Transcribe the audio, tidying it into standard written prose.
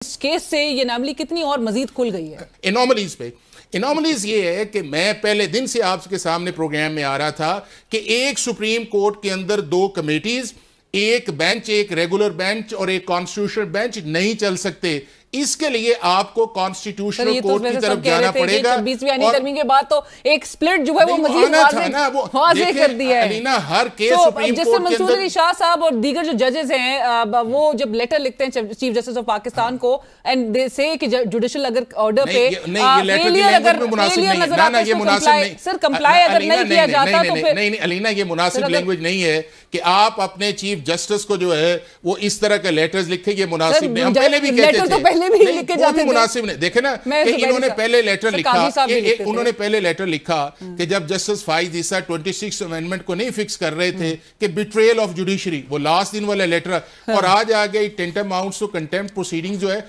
इस केस से ये एनॉमली कितनी और मजीद खुल गई है? एनॉमलीज पे एनॉमलीज ये है कि मैं पहले दिन से आपके सामने प्रोग्राम में आ रहा था कि एक सुप्रीम कोर्ट के अंदर दो कमेटीज, एक बेंच, एक रेगुलर बेंच और एक कॉन्स्टिट्यूशनल बेंच नहीं चल सकते। इसके लिए आपको कॉन्स्टिट्यूशनल कोर्ट की तरफ जाना पड़ेगा। 26वीं आईनी तरमीम के बाद तो एक स्प्लिट जो है वो मजीद वाज़ेह कर दिया है। अलीना, हर केस सुप्रीम जैसे मंसूर अली शाह साहब और दीगर जो जजेस हैं वो जब लेटर लिखते हैं चीफ जस्टिस ऑफ पाकिस्तान को एंड दे से कि जुडिशल अगर ऑर्डर पे फेलियर अगर ये मुनासिब नहीं सर, कंप्लाई अगर नहीं किया जाता तो फिर नहीं अलीना, ये मुनासिब लैंग्वेज नहीं है कि आप अपने चीफ जस्टिस को जो है वो इस तरह के लेटर्स लिखे। ये मुनासिब नहीं, हम पहले भी कहते थे भी लिखे जाते मुनासिब नहीं। देखे ना कि इन्होंने पहले लेटर लिखा, उन्होंने पहले लेटर लिखा कि जब जस्टिस फाइज ईसा 26 अमेंडमेंट को नहीं फिक्स कर रहे थे कि बिट्रेयल ऑफ जुडिशरी, वो लास्ट दिन वाला लेटर, और आज आ गई Tentam outs to contempt proceeding जो है